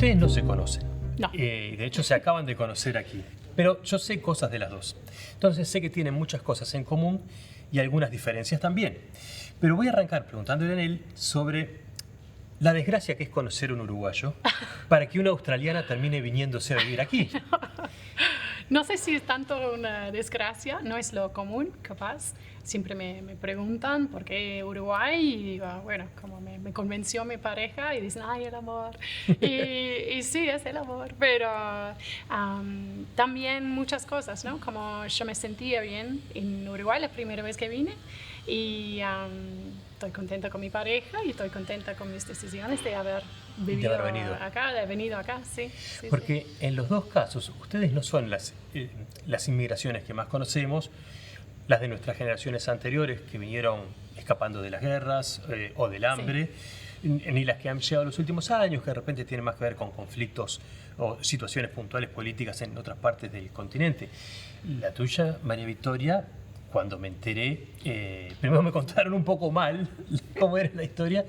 Ustedes no se conocen. No. De hecho, se acaban de conocer aquí. Pero yo sé cosas de las dos. Entonces sé que tienen muchas cosas en común y algunas diferencias también. Pero voy a arrancar preguntándole a él sobre la desgracia que es conocer un uruguayo para que una australiana termine viniéndose a vivir aquí. No sé si es tanto una desgracia, no es lo común, capaz. Siempre me preguntan por qué Uruguay y digo, bueno, como me convenció mi pareja y dicen, ay, el amor. y sí, es el amor, pero también muchas cosas, ¿no? Como yo me sentía bien en Uruguay la primera vez que vine y estoy contenta con mi pareja y estoy contenta con mis decisiones de haber vivido acá, de haber venido acá, sí. Porque en los dos casos, ustedes no son las inmigraciones que más conocemos, las de nuestras generaciones anteriores que vinieron escapando de las guerras o del hambre, ni las que han llegado los últimos años, que de repente tienen más que ver con conflictos o situaciones puntuales políticas en otras partes del continente. La tuya, María Victoria, cuando me enteré, primero me contaron un poco mal cómo era la historia,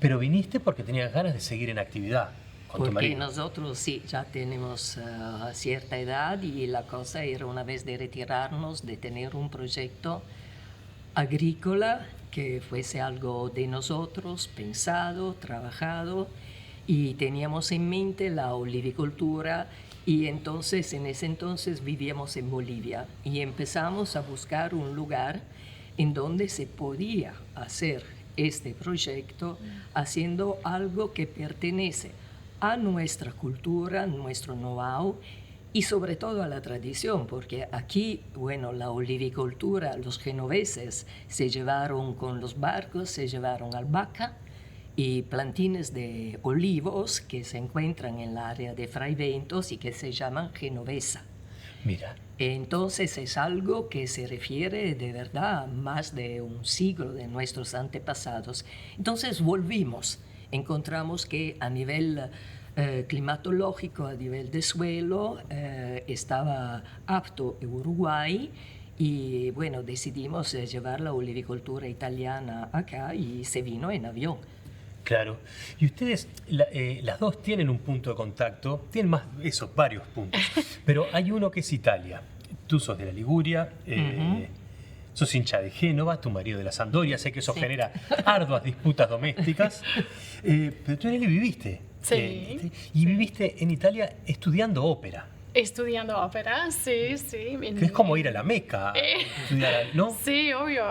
pero viniste porque tenías ganas de seguir en actividad. Porque nosotros sí, ya tenemos cierta edad y la cosa era una vez de retirarnos, de tener un proyecto agrícola que fuese algo de nosotros, pensado, trabajado, y teníamos en mente la olivicultura y entonces en ese entonces vivíamos en Bolivia y empezamos a buscar un lugar en donde se podía hacer este proyecto haciendo algo que pertenece a nuestra cultura, nuestro know-how y sobre todo a la tradición, porque aquí, bueno, la olivicultura, los genoveses se llevaron con los barcos, se llevaron albahaca y plantines de olivos que se encuentran en el área de Fraiventos y que se llaman genovesa. Mira. Entonces es algo que se refiere de verdad a más de un siglo de nuestros antepasados. Entonces volvimos, encontramos que a nivel climatológico, a nivel de suelo, estaba apto Uruguay y bueno, decidimos llevar la olivicultura italiana acá y se vino en avión. Claro. Y ustedes, las dos tienen un punto de contacto, tienen más, eso, varios puntos, pero hay uno que es Italia. Tú sos de la Liguria, sos hincha de Génova, tu marido de la Sampdoria, sé que eso genera arduas disputas domésticas, pero tú en él viviste. Sí. Y viviste en Italia estudiando ópera. Estudiando ópera, sí. Que es como ir a la Meca, estudiar, ¿no? Sí, obvio.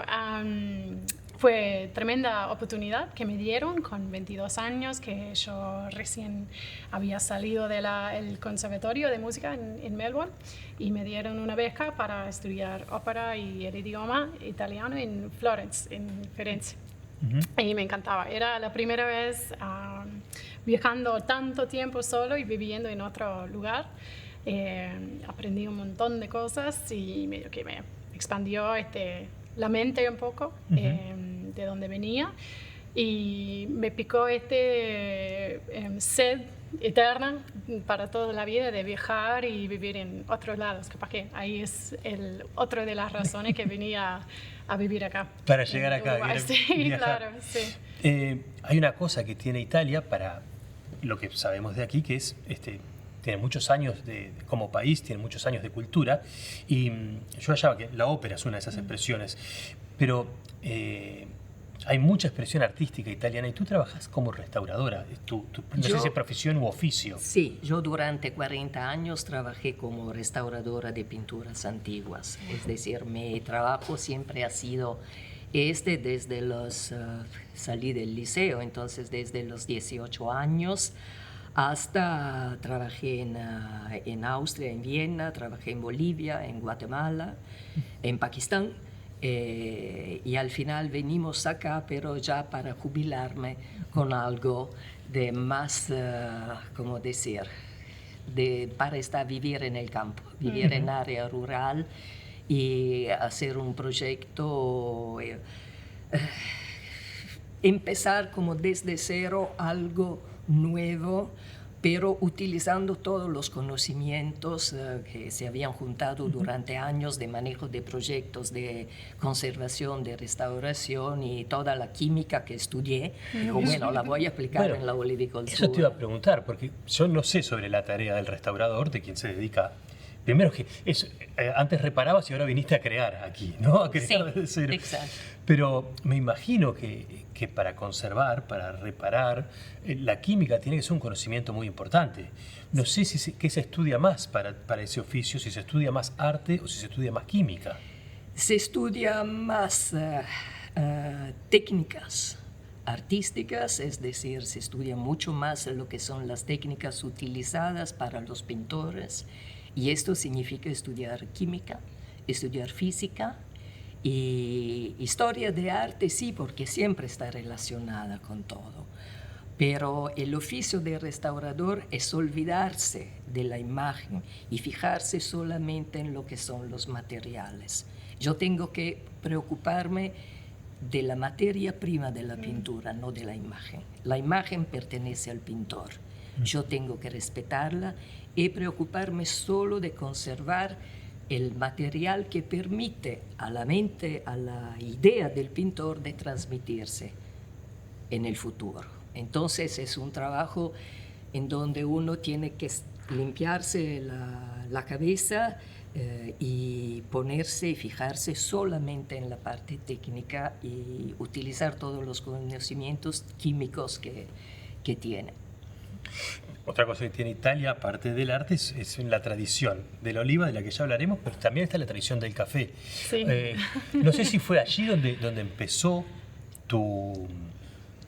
Fue tremenda oportunidad que me dieron con 22 años, que yo recién había salido del conservatorio de música en Melbourne y me dieron una beca para estudiar ópera y el idioma italiano en Florence, en Firenze. Y me encantaba. Era la primera vez viajando tanto tiempo solo y viviendo en otro lugar. Aprendí un montón de cosas y medio que me expandió la mente un poco de donde venía y me picó sed eterna para toda la vida de viajar y vivir en otros lados. Capaz que ahí es otra de las razones que venía a vivir acá. Para llegar acá. Sí, claro, sí. Hay una cosa que tiene Italia para lo que sabemos de aquí, que es tiene muchos años como país, tiene muchos años de cultura, y yo hallaba que la ópera es una de esas expresiones, pero hay mucha expresión artística italiana y tú trabajas como restauradora, no sé si es profesión u oficio. Sí, yo durante 40 años trabajé como restauradora de pinturas antiguas, es decir, mi trabajo siempre ha sido desde salí del liceo, entonces desde los 18 años, hasta trabajé en Austria, en Viena, trabajé en Bolivia, en Guatemala, en Pakistán, y al final venimos acá, pero ya para jubilarme con algo de más, ¿cómo decir?, para vivir en el campo, vivir en área rural y hacer un proyecto, empezar como desde cero algo nuevo pero utilizando todos los conocimientos que se habían juntado durante años de manejo de proyectos de conservación, de restauración y toda la química que estudié. Digo, bueno, la voy a aplicar en la olivicultura. Eso te iba a preguntar, porque yo no sé sobre la tarea del restaurador, de quien se dedica. Primero que antes reparabas y ahora viniste a crear aquí, ¿no? A crear desde cero. Exacto. Pero me imagino que para conservar, para reparar, la química tiene que ser un conocimiento muy importante. No sé qué se estudia más para ese oficio, si se estudia más arte o si se estudia más química. Se estudia más técnicas artísticas, es decir, se estudia mucho más lo que son las técnicas utilizadas para los pintores, y esto significa estudiar química, estudiar física y historia de arte, sí, porque siempre está relacionada con todo. Pero el oficio de restaurador es olvidarse de la imagen y fijarse solamente en lo que son los materiales. Yo tengo que preocuparme de la materia prima de la pintura, no de la imagen. La imagen pertenece al pintor. Yo tengo que respetarla y preocuparme solo de conservar el material que permite a la mente, a la idea del pintor de transmitirse en el futuro. Entonces es un trabajo en donde uno tiene que limpiarse la cabeza y ponerse y fijarse solamente en la parte técnica y utilizar todos los conocimientos químicos que tiene. Otra cosa que tiene Italia, aparte del arte, es la tradición de la oliva, de la que ya hablaremos, pero también está la tradición del café. Sí. No sé si fue allí donde empezó tu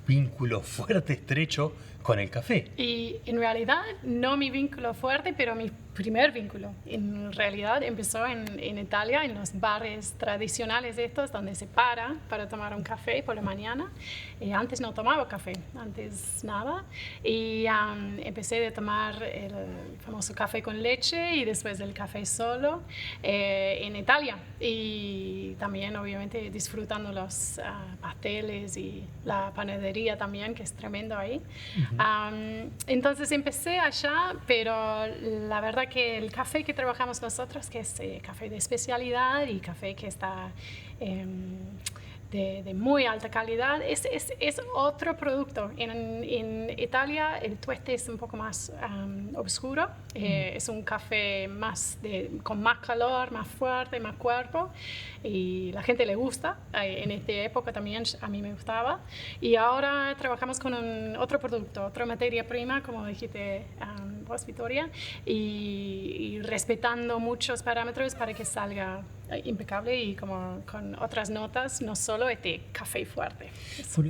vínculo fuerte, estrecho con el café. Y en realidad no mi vínculo fuerte, pero mi primer vínculo. En realidad empezó en Italia, en los bares tradicionales estos, donde se para tomar un café por la mañana. Antes no tomaba café, antes nada. Y empecé a tomar el famoso café con leche y después el café solo en Italia. Y también, obviamente, disfrutando los pasteles y la panadería también, que es tremendo ahí. Entonces empecé allá, pero la verdad que el café que trabajamos nosotros, que es café de especialidad y café que está de muy alta calidad, es otro producto. En Italia el tueste es un poco más oscuro, es un café con más calor, más fuerte, más cuerpo, y la gente le gusta. En esta época también a mí me gustaba. Y ahora trabajamos con otro producto, otra materia prima, como dijiste vos, Victoria, y respetando muchos parámetros para que salga impecable y como con otras notas, no solo este café fuerte.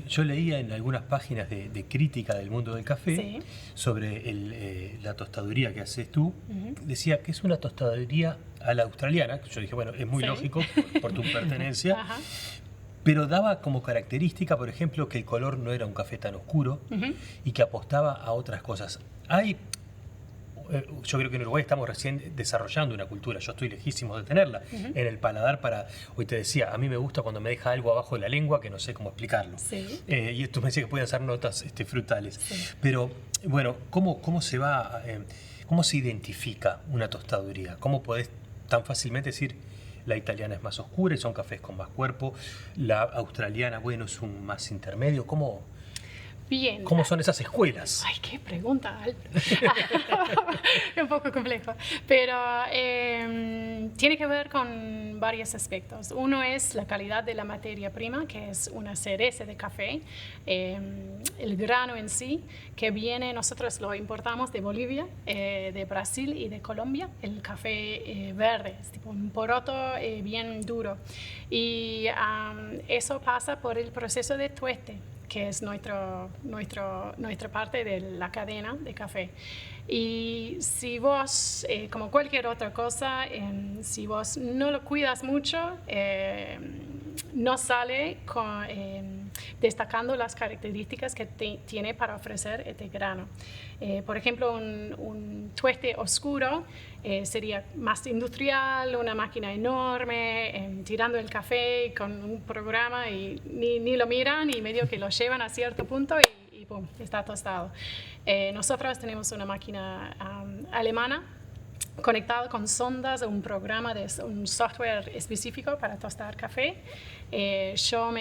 Yo leía en algunas páginas de crítica del mundo del café, sí, sobre la tostaduría que haces tú. Decía que es una tostaduría a la australiana, que yo dije, bueno, es muy sí, lógico por tu pertenencia. Ajá. Pero daba como característica, por ejemplo, que el color no era un café tan oscuro y que apostaba a otras cosas. Yo creo que en Uruguay estamos recién desarrollando una cultura, yo estoy lejísimo de tenerla, en el paladar hoy te decía, a mí me gusta cuando me deja algo abajo de la lengua que no sé cómo explicarlo. Sí. Y tú me decías que pueden ser notas frutales. Sí. Pero, bueno, ¿cómo se identifica una tostaduría? ¿Cómo podés tan fácilmente decir, la italiana es más oscura y son cafés con más cuerpo, la australiana, bueno, es un más intermedio? Bien. ¿Cómo son esas escuelas? Ay, qué pregunta. Es un poco complejo. Pero tiene que ver con varios aspectos. Uno es la calidad de la materia prima, que es una cereza de café. El grano en sí, que nosotros lo importamos de Bolivia, de Brasil y de Colombia. El café verde, es tipo un poroto bien duro. Y eso pasa por el proceso de tueste, que es nuestra parte de la cadena de café. Y si vos, como cualquier otra cosa, si vos no lo cuidas mucho, no sale destacando las características que tiene para ofrecer este grano. Por ejemplo, un tueste oscuro sería más industrial, una máquina enorme, tirando el café con un programa y ni lo miran y medio que lo llevan a cierto punto y y pum, está tostado. Nosotros tenemos una máquina alemana conectado con sondas, un programa un software específico para tostar café. Yo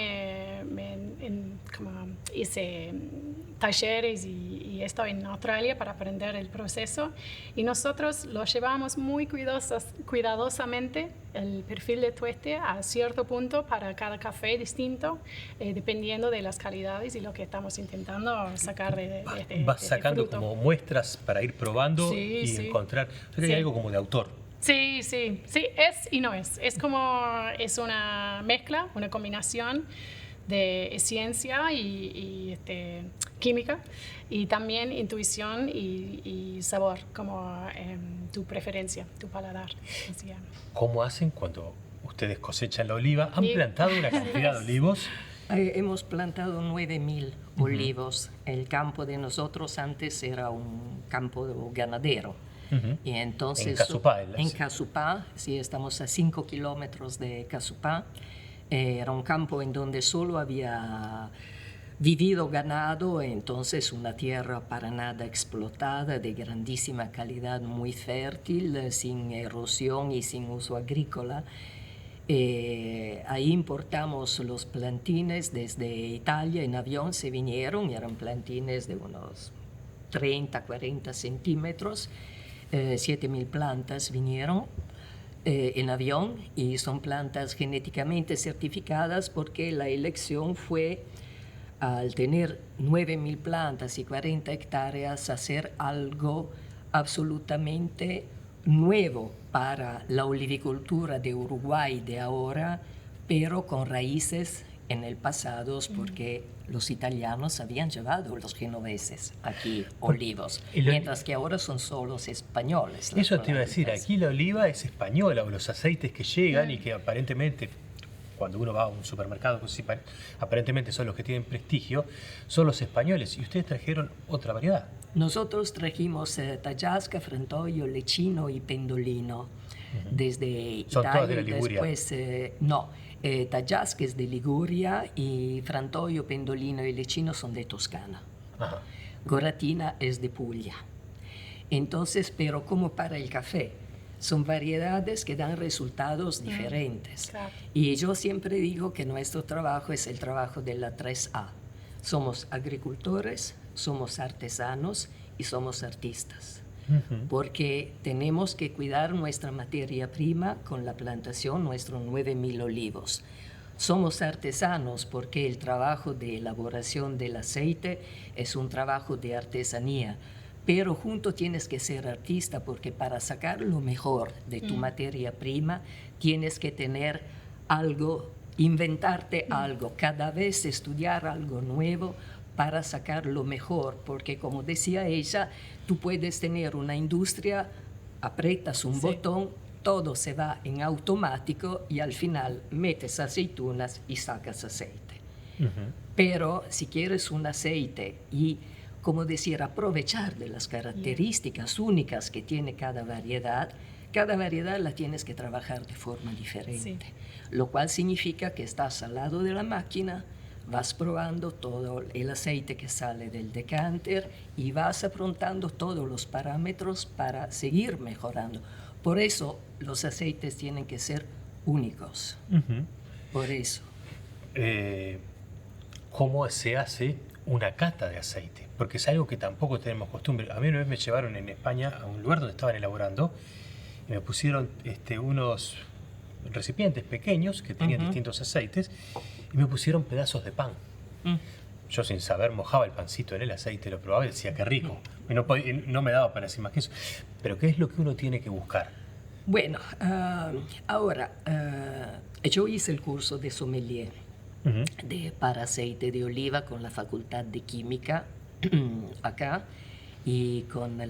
como hice talleres y estoy en Australia para aprender el proceso, y nosotros lo llevamos muy cuidadosamente el perfil de tueste a cierto punto para cada café distinto, dependiendo de las calidades y lo que estamos intentando sacar Vas sacando fruto. como muestras para ir probando y encontrar. O sea, que hay algo como de autor. Sí, es y no es. Es una mezcla, una combinación de ciencia y química, y también intuición y sabor, como tu preferencia, tu paladar. Así que. ¿Cómo hacen cuando ustedes cosechan la oliva? ¿Han plantado una cantidad de olivos? Hemos plantado 9.000 olivos. El campo de nosotros antes era un campo ganadero. Y entonces, en Casupá. En Casupá, sí, estamos a 5 kilómetros de Casupá. Era un campo en donde solo había vivido ganado, entonces una tierra para nada explotada, de grandísima calidad, muy fértil, sin erosión y sin uso agrícola. Ahí importamos los plantines desde Italia, en avión se vinieron, eran plantines de unos 30, 40 centímetros. 7.000 plantas vinieron en avión, y son plantas genéticamente certificadas, porque la elección fue, al tener 9.000 plantas y 40 hectáreas, hacer algo absolutamente nuevo para la olivicultura de Uruguay de ahora, pero con raíces en el pasado, porque los italianos habían llevado los genoveses aquí olivos, mientras que ahora son solo los españoles. Eso te iba a decir, aquí la oliva es española, o los aceites que llegan y que aparentemente, cuando uno va a un supermercado, pues, aparentemente son los que tienen prestigio, son los españoles, y ustedes trajeron otra variedad. Nosotros trajimos Tayasca, Frantoio, Lechino y Pendolino desde ¿Son Italia. todas de la Liguria? Después, no. Tayasca es de Liguria, y Frantoio, Pendolino y Lechino son de Toscana. Ajá. Goratina es de Puglia. Entonces, pero como para el café, son variedades que dan resultados diferentes. Claro. Y yo siempre digo que nuestro trabajo es el trabajo de la 3A. Somos agricultores, somos artesanos y somos artistas. Porque tenemos que cuidar nuestra materia prima con la plantación, nuestros 9.000 olivos. Somos artesanos porque el trabajo de elaboración del aceite es un trabajo de artesanía, pero junto tienes que ser artista, porque para sacar lo mejor de tu materia prima tienes que tener algo, inventarte algo, cada vez estudiar algo nuevo para sacar lo mejor, porque como decía ella, tú puedes tener una industria, aprietas un botón, todo se va en automático y al final metes aceitunas y sacas aceite. Pero si quieres un aceite y, como decir, aprovechar de las características únicas que tiene cada variedad la tienes que trabajar de forma diferente. Lo cual significa que estás al lado de la máquina, vas probando todo el aceite que sale del decanter y vas aprontando todos los parámetros para seguir mejorando. Por eso los aceites tienen que ser únicos. Por eso. ¿Cómo se hace una cata de aceite? Porque es algo que tampoco tenemos costumbre. A mí una vez me llevaron en España a un lugar donde estaban elaborando y me pusieron unos recipientes pequeños que tenían distintos aceites, y me pusieron pedazos de pan. Yo, sin saber, mojaba el pancito en el aceite, lo probaba y decía, qué rico. Y no me daba para decir más que eso. Pero ¿qué es lo que uno tiene que buscar? Bueno, ahora, yo hice el curso de sommelier para aceite de oliva con la Facultad de Química acá, y con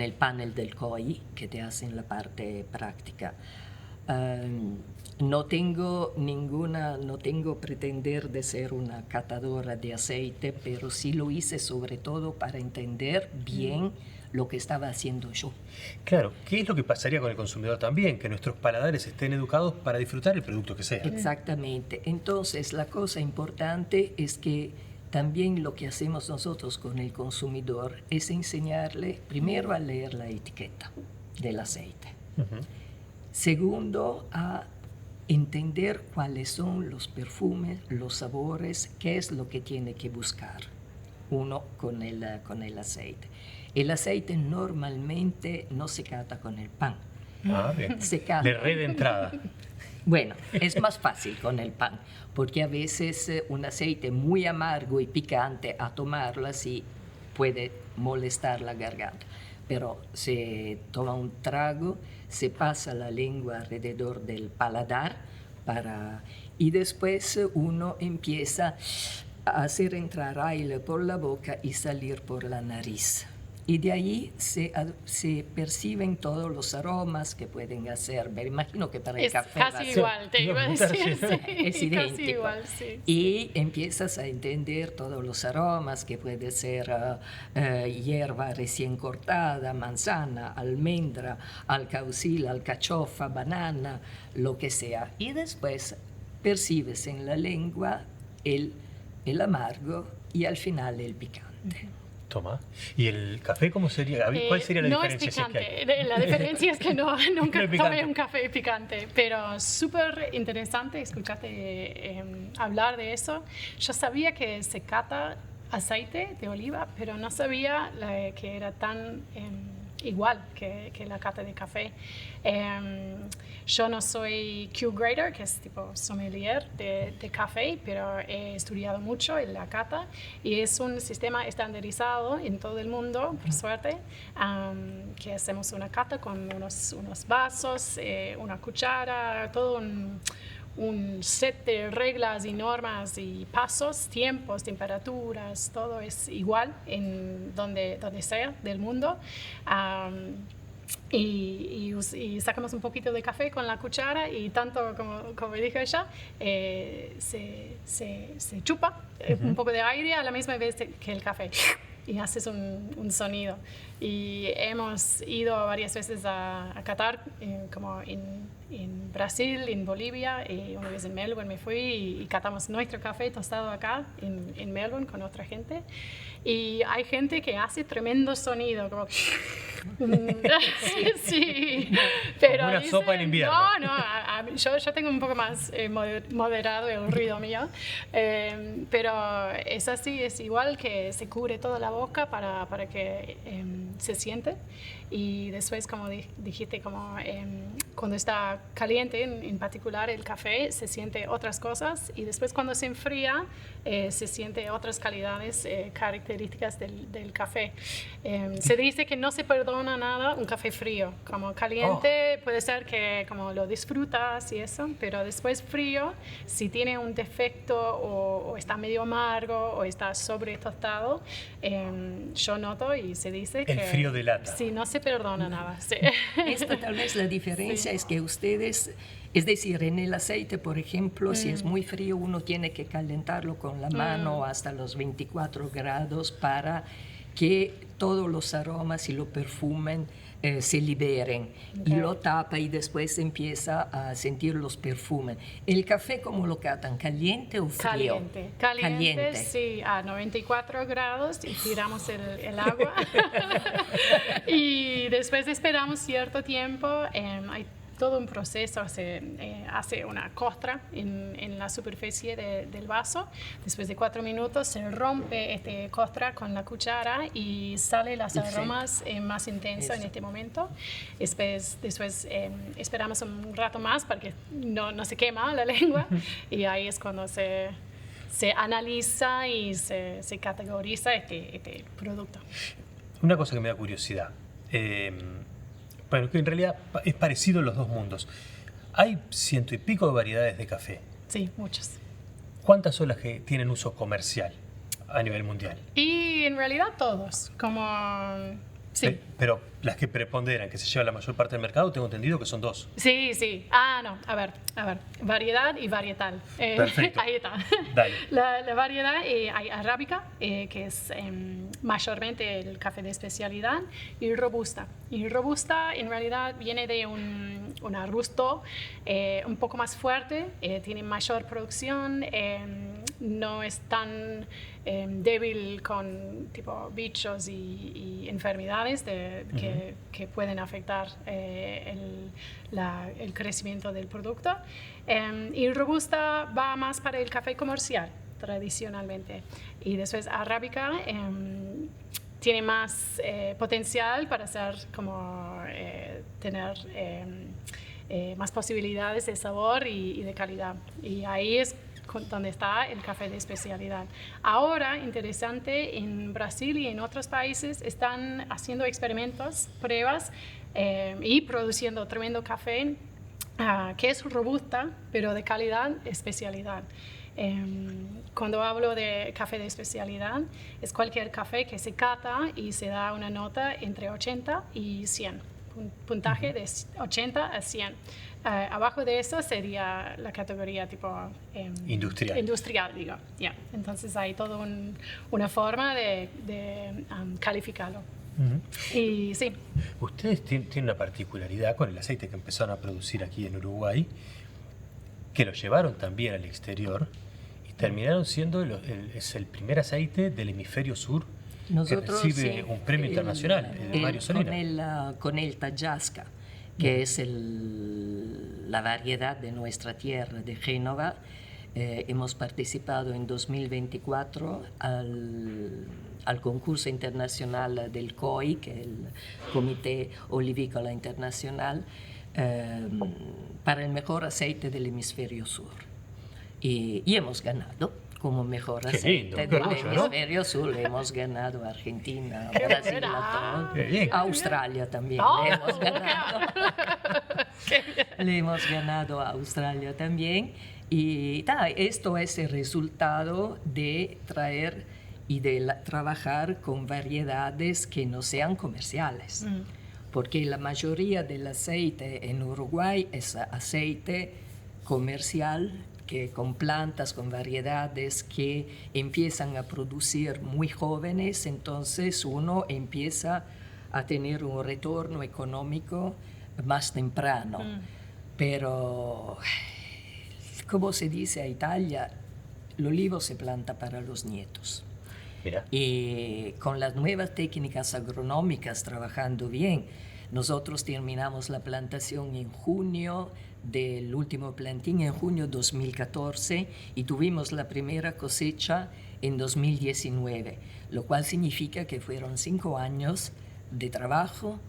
el panel del COI que te hacen la parte práctica. No tengo pretender de ser una catadora de aceite, pero sí lo hice sobre todo para entender bien lo que estaba haciendo yo. Claro, ¿qué es lo que pasaría con el consumidor también? Que nuestros paladares estén educados para disfrutar el producto que sea. Exactamente. Entonces, la cosa importante es que también lo que hacemos nosotros con el consumidor es enseñarle primero a leer la etiqueta del aceite. Segundo, a entender cuáles son los perfumes, los sabores, qué es lo que tiene que buscar uno con el aceite. El aceite normalmente no se cata con el pan. Bien. Se cata. De red de entrada. Bueno, es más fácil con el pan, porque a veces un aceite muy amargo y picante a tomarlo así puede molestar la garganta. Pero se toma un trago, se pasa la lengua alrededor del paladar y después uno empieza a hacer entrar aire por la boca y salir por la nariz. Y de ahí se perciben todos los aromas que pueden hacer. Me imagino que para el café casi igual, te iba a decir. Sí, es idéntico. Casi igual, sí. Y empiezas a entender todos los aromas, que puede ser hierba recién cortada, manzana, almendra, alcaucil, alcachofa, banana, lo que sea. Y después percibes en la lengua el amargo y al final el picante. Toma. ¿Y el café cómo sería? ¿Cuál sería la diferencia? No es picante. La diferencia es que nunca No tomé un café picante, pero súper interesante escucharte hablar de eso. Yo sabía que se cata aceite de oliva, pero no sabía que era tan igual que la cata de café. Yo no soy Q-grader, que es tipo sommelier de café, pero he estudiado mucho en la cata y es un sistema estandarizado en todo el mundo, por suerte, que hacemos una cata con unos vasos, una cuchara, todo un set de reglas y normas y pasos, tiempos, temperaturas, todo es igual en donde sea del mundo. Y sacamos un poquito de café con la cuchara y tanto como dijo ella, se chupa un poco de aire a la misma vez que el café y haces un sonido. Y hemos ido varias veces a catar, como en Brasil, en Bolivia, y una vez en Melbourne me fui y catamos nuestro café tostado acá en Melbourne con otra gente. Y hay gente que hace tremendo sonido, como... sí, pero como una sopa en invierno. No, yo tengo un poco más moderado el ruido mío, pero es así, es igual que se cubre toda la boca para que se siente. Y después, como dijiste, como cuando está caliente, en particular el café, se siente otras cosas y después cuando se enfría, se siente otras calidades, características del café. Se dice que no se perdona nada un café frío, como caliente puede ser que como lo disfrutas y eso, pero después frío, si tiene un defecto o está medio amargo o está sobre tostado, yo noto y se dice que... El frío delata. Sí, no se perdona nada. Sí. Esta tal vez la diferencia es que ustedes, es decir, en el aceite, por ejemplo, si es muy frío, uno tiene que calentarlo con la mano hasta los 24 grados para que todos los aromas y los perfumes se liberen. Okay. Y lo tapa y después empieza a sentir los perfumes. ¿El café cómo lo catan? ¿Caliente o frío? Caliente, sí, a 94 grados y tiramos el agua. Y después esperamos cierto tiempo. Hay todo un proceso, se hace una costra en la superficie del vaso. Después de 4 minutos se rompe esta costra con la cuchara y salen los aromas más intensos en este momento. Después esperamos un rato más para que no se quema la lengua y ahí es cuando se analiza y se categoriza este producto. Una cosa que me da curiosidad. Bueno, que en realidad es parecido en los dos mundos. Hay 100 y pico de variedades de café. Sí, muchas. ¿Cuántas son las que tienen uso comercial a nivel mundial? Y en realidad todos, como... Sí. Pero las que preponderan, que se llevan la mayor parte del mercado, tengo entendido que son 2. Sí. No, a ver. Variedad y varietal. Perfecto. Ahí está. Dale. La variedad, hay arábica, que es mayormente el café de especialidad, y robusta. Y robusta en realidad viene de un arbusto un poco más fuerte, tiene mayor producción, no es tan débil con tipo bichos y enfermedades que pueden afectar el crecimiento del producto. Y Robusta va más para el café comercial tradicionalmente, y después Arábica tiene más potencial para ser como tener más posibilidades de sabor y de calidad, y ahí es donde está el café de especialidad. Ahora, interesante, en Brasil y en otros países están haciendo experimentos, pruebas y produciendo tremendo café que es robusta, pero de calidad, especialidad. Cuando hablo de café de especialidad, es cualquier café que se cata y se da una nota entre 80 y 100, un puntaje de 80 a 100. Abajo de eso sería la categoría tipo industrial, digo. Yeah. Entonces hay toda una forma de calificarlo. Y sí. Ustedes tienen una particularidad con el aceite que empezaron a producir aquí en Uruguay, que lo llevaron también al exterior y terminaron siendo es el primer aceite del hemisferio sur Nosotros, que recibe un premio internacional, Mario Solina. Con el Tajasca, que es la variedad de nuestra tierra, de Génova. Hemos participado en 2024 al concurso internacional del COI, que es el Comité Olivícola Internacional, para el mejor aceite del hemisferio sur. Y hemos ganado como mejor aceite del hemisferio sur. Hemos ganado a Argentina, a Brasil, a Australia también. Le hemos ganado a Australia también. Y esto es el resultado de traer y de trabajar con variedades que no sean comerciales. Porque la mayoría del aceite en Uruguay es aceite comercial, que con plantas, con variedades que empiezan a producir muy jóvenes, entonces uno empieza a tener un retorno económico más temprano. Pero, como se dice a Italia, el olivo se planta para los nietos. Mira. Y con las nuevas técnicas agronómicas trabajando bien, nosotros terminamos la plantación en junio del último plantín, en junio 2014, y tuvimos la primera cosecha en 2019, lo cual significa que fueron 5 años de trabajo,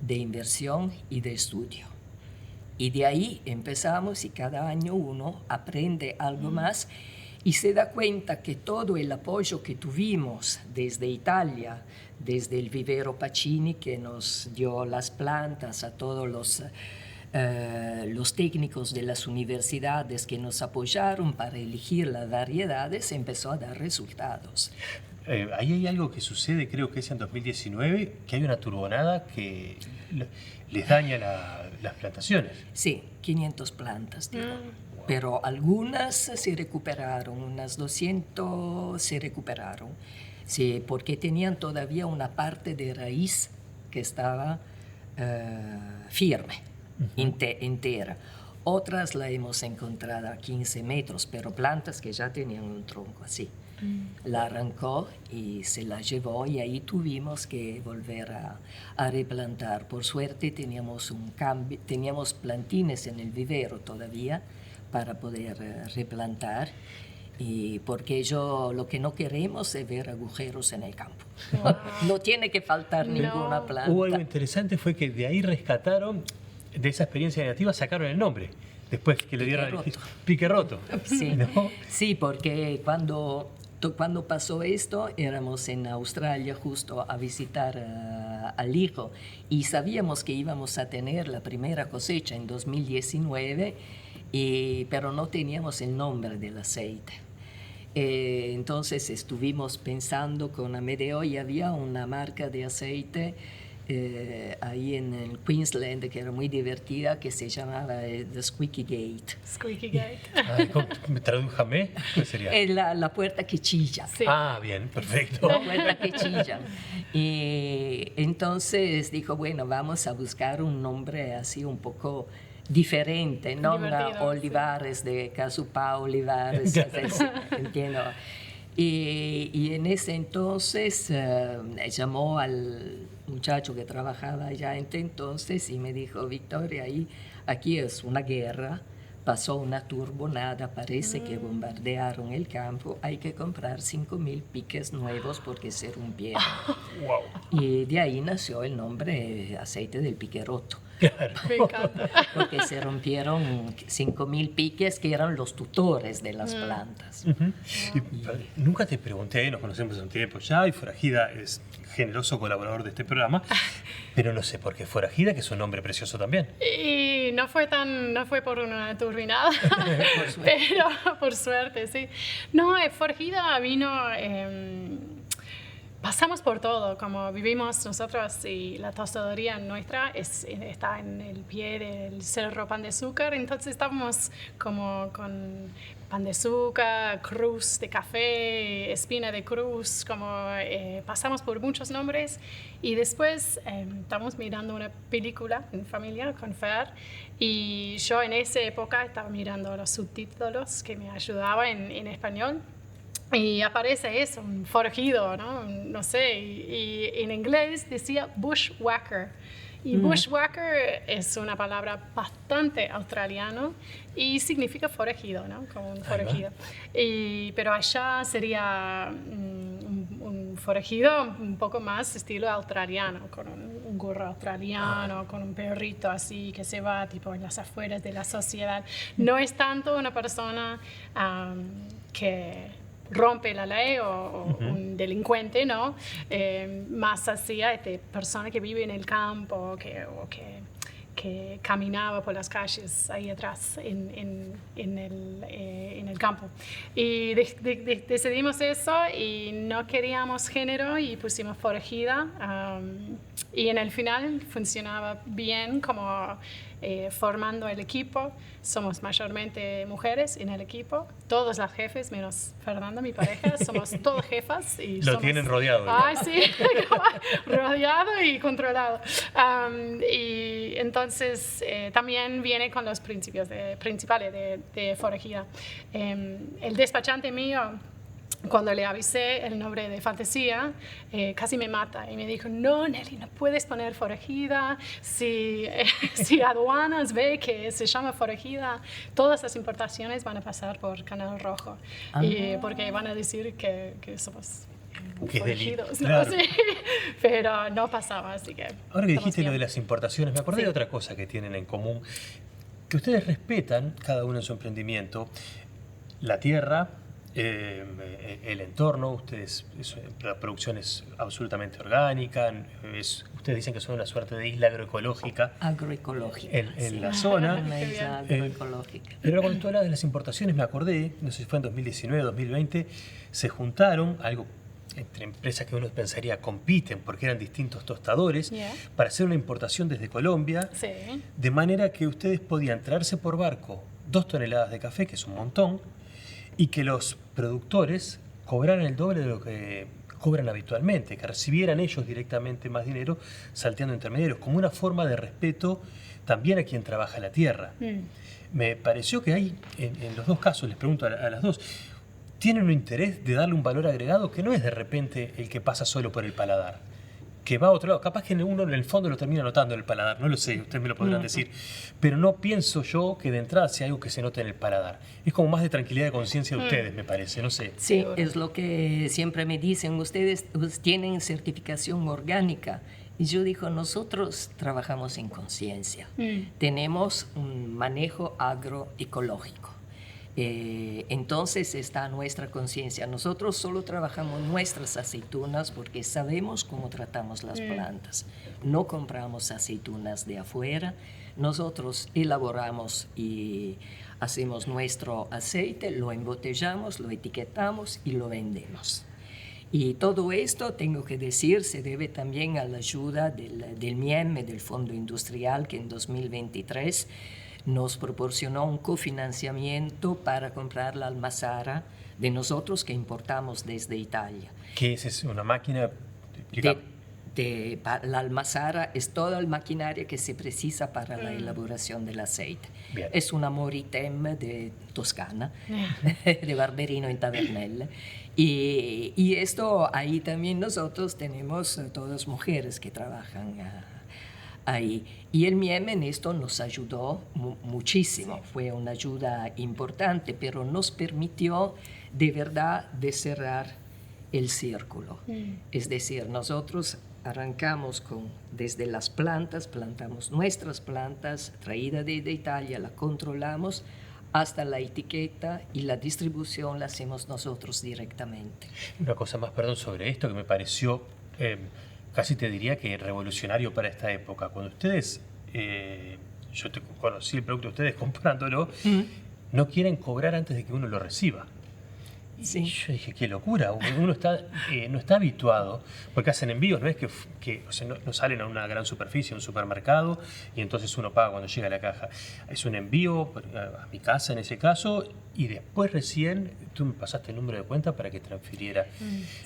de inversión y de estudio. Y de ahí empezamos y cada año uno aprende algo más y se da cuenta que todo el apoyo que tuvimos desde Italia, desde el vivero Pacini que nos dio las plantas, a todos los técnicos de las universidades que nos apoyaron para elegir las variedades, empezó a dar resultados. Ahí hay algo que sucede, creo que es en 2019, que hay una turbonada que les daña las plantaciones. Sí, 500 plantas, digo. Pero algunas se recuperaron, unas 200 se recuperaron, sí, porque tenían todavía una parte de raíz que estaba firme, entera. Otras la hemos encontrado a 15 metros, pero plantas que ya tenían un tronco así. La arrancó y se la llevó y ahí tuvimos que volver a replantar. Por suerte teníamos teníamos plantines en el vivero todavía para poder replantar, y porque lo que no queremos es ver agujeros en el campo. Wow. No tiene que faltar ninguna planta. Hubo algo interesante, fue que de ahí rescataron, de esa experiencia negativa sacaron el nombre. Después que le dieron Pique Roto. Sí, ¿no? Sí, porque cuando pasó esto, éramos en Australia justo a visitar al hijo y sabíamos que íbamos a tener la primera cosecha en 2019, pero no teníamos el nombre del aceite. Entonces estuvimos pensando con Amedeo y había una marca de aceite ahí en el Queensland que era muy divertida, que se llamaba The Squeaky Gate. Squeaky Gate. Tradújame, ¿qué sería? La puerta que chilla. Sí. Ah, bien, perfecto. La puerta que chilla. Y entonces dijo, bueno, vamos a buscar un nombre así un poco diferente, no Divertido, Olivares de Casupá, Olivares, entiendo. Y en ese entonces llamó al muchacho que trabajaba allá entonces y me dijo, Victoria, aquí es una guerra, pasó una turbonada, parece que bombardearon el campo, hay que comprar 5.000 piques nuevos porque se rompieron. Wow. Y de ahí nació el nombre aceite del piqueroto. Me encanta. Porque se rompieron 5.000 piques que eran los tutores de las plantas. Y nunca te pregunté, nos conocemos hace un tiempo ya, y Foragida es generoso colaborador de este programa, pero no sé por qué Foragida, que es un nombre precioso también. Y no fue por una turbinada, pero por suerte, sí. No, Forgida vino, pasamos por todo, como vivimos nosotros, y la tostadería nuestra está en el pie del Cerro Pan de Azúcar, entonces estábamos como con pan de azúcar, cruz de café, espina de cruz, como pasamos por muchos nombres, y después estábamos mirando una película en familia con Fer, y yo en esa época estaba mirando los subtítulos que me ayudaban en español. Y aparece eso, un forajido, ¿no? No sé, y en inglés decía bushwhacker. Y bushwhacker es una palabra bastante australiana y significa forajido, ¿no? Como un forajido. Pero allá sería un forajido un poco más estilo australiano, con un gorro australiano, con un perrito así que se va tipo en las afueras de la sociedad. No es tanto una persona que rompe la ley o un delincuente, ¿no? Más hacia persona que vive en el campo que caminaba por las calles ahí atrás en el campo. Y decidimos eso y no queríamos género y pusimos foragida. Y en el final funcionaba bien como formando el equipo. Somos mayormente mujeres en el equipo, todos las jefes, menos Fernanda, mi pareja, somos todas jefas. Y Lo tienen rodeado. Ay, sí, rodeado y controlado. Y entonces también viene con los principios principales de foragida. El despachante mío, cuando le avisé el nombre de fantasía, casi me mata y me dijo, no, Nelly, no puedes poner foragida, si aduanas ve que se llama foragida, todas las importaciones van a pasar por Canal Rojo, porque van a decir que somos forajidos, ¿no? Claro. Sí, pero no pasaba, así que... Ahora que dijiste bien. lo de las importaciones, me acordé de otra cosa que tienen en común, que ustedes respetan, cada uno en su emprendimiento, la tierra, el entorno. La producción es absolutamente orgánica, ustedes dicen que son una suerte de isla agroecológica. Agroecológica. En la zona. Una isla agroecológica. Pero cuando tú hablabas de las importaciones, me acordé, no sé si fue en 2019, 2020, se juntaron algo entre empresas que uno pensaría compiten porque eran distintos tostadores, para hacer una importación desde Colombia, Sí. de manera que ustedes podían traerse por barco 2 toneladas de café, que es un montón, y que los productores cobraran el doble de lo que cobran habitualmente, que recibieran ellos directamente más dinero salteando intermediarios, como una forma de respeto también a quien trabaja la tierra. Me pareció que hay, en los dos casos, les pregunto a las dos, tienen un interés de darle un valor agregado que no es de repente el que pasa solo por el paladar, que va a otro lado. Capaz que uno en el fondo lo termina notando en el paladar, no lo sé, ustedes me lo podrán decir, pero no pienso yo que de entrada sea algo que se note en el paladar. Es como más de tranquilidad de conciencia de ustedes, me parece, no sé. Sí, es lo que siempre me dicen, ustedes tienen certificación orgánica. Y yo digo, nosotros trabajamos en conciencia, tenemos un manejo agroecológico. Entonces está nuestra conciencia. Nosotros solo trabajamos nuestras aceitunas porque sabemos cómo tratamos las plantas. No compramos aceitunas de afuera. Nosotros elaboramos y hacemos nuestro aceite, lo embotellamos, lo etiquetamos y lo vendemos. Y todo esto, tengo que decir, se debe también a la ayuda del MIEM, del Fondo Industrial, que en 2023 nos proporcionó un cofinanciamiento para comprar la almazara de nosotros que importamos desde Italia. ¿Qué es? ¿Es una máquina? La almazara es toda la maquinaria que se precisa para la elaboración del aceite. Bien. Es una Moritem de Toscana, de Barberino en Tavernelle. Y esto ahí también nosotros tenemos todas mujeres que trabajan ahí. Y el MIEM en esto nos ayudó muchísimo, fue una ayuda importante, pero nos permitió de verdad de cerrar el círculo. Es decir, nosotros arrancamos desde las plantas, plantamos nuestras plantas, traída de Italia, la controlamos, hasta la etiqueta y la distribución la hacemos nosotros directamente. Una cosa más, perdón, sobre esto que me pareció, casi te diría que revolucionario para esta época. Cuando ustedes, yo conocí el producto de ustedes comprándolo, no quieren cobrar antes de que uno lo reciba. Sí. Y yo dije, qué locura, uno está, no está habituado, porque hacen envíos, no es que o sea, no salen a una gran superficie, a un supermercado, y entonces uno paga cuando llega a la caja. Es un envío a mi casa en ese caso, y después recién tú me pasaste el número de cuenta para que transfiriera.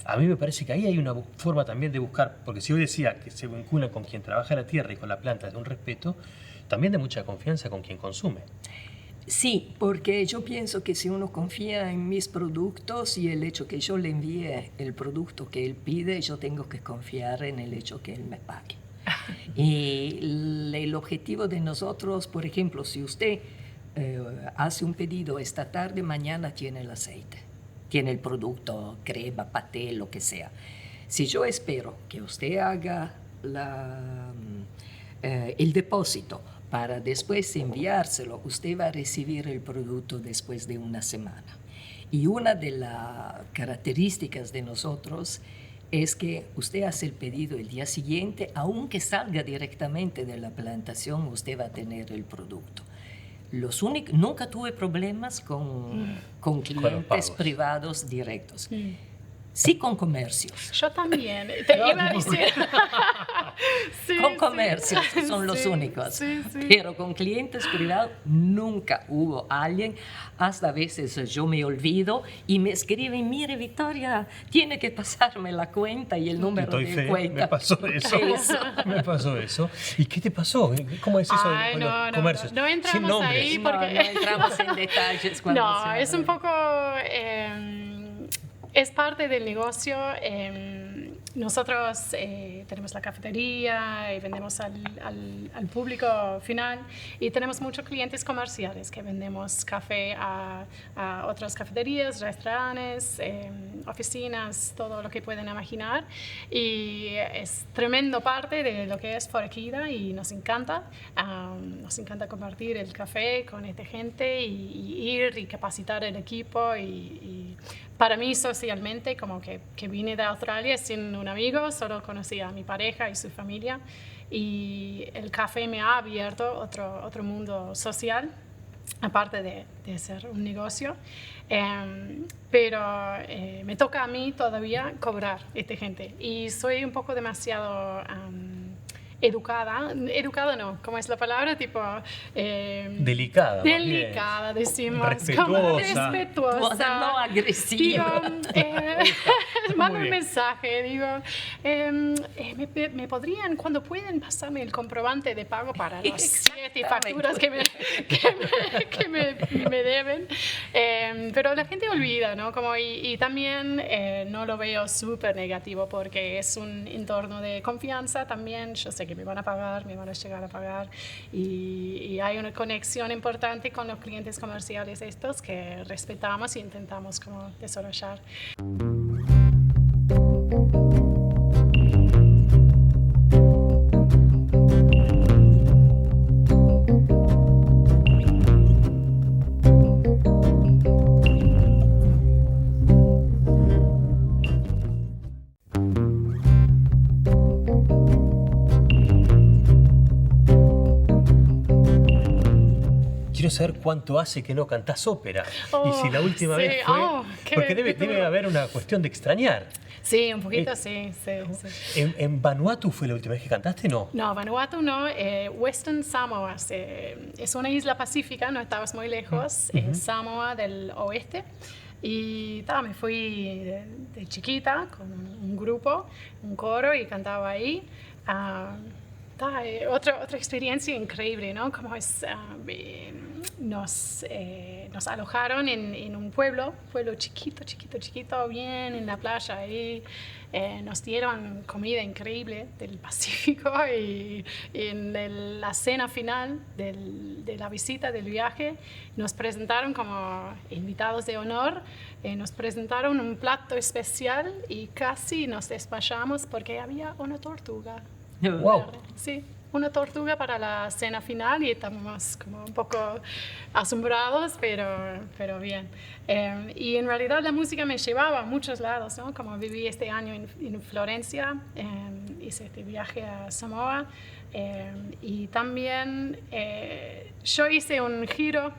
A mí me parece que ahí hay una forma también de buscar, porque si hoy decía que se vincula con quien trabaja la tierra y con la planta de un respeto, también de mucha confianza con quien consume. Sí, porque yo pienso que si uno confía en mis productos y el hecho que yo le envíe el producto que él pide, yo tengo que confiar en el hecho que él me pague. Y el objetivo de nosotros, por ejemplo, si usted hace un pedido esta tarde, mañana tiene el aceite, tiene el producto, crema, paté, lo que sea. Si yo espero que usted haga el depósito para después enviárselo, usted va a recibir el producto después de una semana. Y una de las características de nosotros es que usted hace el pedido el día siguiente, aunque salga directamente de la plantación, usted va a tener el producto. Nunca tuve problemas con clientes privados directos. Sí, con comercios. Yo también. Te iba a decir. Sí, con comercios, que son los únicos. Sí. Pero con clientes privados nunca hubo alguien. Hasta a veces yo me olvido y me escriben, mire, Victoria, tiene que pasarme la cuenta y el número de cuenta. Me pasó eso. Me pasó eso. ¿Y qué te pasó? ¿Cómo es eso de los comercios? No entramos sin nombres. ahí porque... No entramos en detalles. No, es un poco... es parte del negocio. Nosotros tenemos la cafetería y vendemos al público final y tenemos muchos clientes comerciales que vendemos café a otras cafeterías, restaurantes, oficinas, todo lo que pueden imaginar, y es tremendo parte de lo que es Foraquida y nos encanta compartir el café con esta gente y ir y capacitar el equipo y para mí socialmente, como que vine de Australia sin un amigo, solo conocía a mi pareja y su familia, y el café me ha abierto otro mundo social, aparte de ser un negocio, pero me toca a mí todavía cobrar a esta gente, y soy un poco demasiado... educada no, ¿cómo es la palabra? Tipo... delicada, decimos. Respetuosa. No agresiva. Mando un mensaje, digo, ¿me podrían, cuando pueden, pasarme el comprobante de pago para las 7 facturas que me deben? Pero la gente olvida, ¿no? Y también no lo veo súper negativo porque es un entorno de confianza también. Yo sé que me van a pagar, me van a llegar a pagar, y hay una conexión importante con los clientes comerciales estos que respetamos e intentamos como desarrollar. Quiero saber cuánto hace que no cantás ópera. Y si la última sí. vez fue... porque debe haber una cuestión de extrañar. Sí, un poquito, sí. ¿En Vanuatu fue la última vez que cantaste? No. No, Vanuatu no. Western Samoa. Es una isla pacífica, no estabas muy lejos. Samoa del oeste. Y me fui de chiquita con un grupo, un coro, y cantaba ahí. Otra experiencia increíble, ¿no? Como nos alojaron en un pueblo chiquito, bien en la playa. Ahí nos dieron comida increíble del Pacífico, y en la cena final de la visita, del viaje, nos presentaron como invitados de honor. Nos presentaron un plato especial y casi nos desmayamos porque había una tortuga. Wow. Sí, una tortuga para la cena final, y estábamos como un poco asombrados, pero bien. Y en realidad la música me llevaba a muchos lados, ¿no? Como viví este año en Florencia, hice este viaje a Samoa, y también yo hice un giro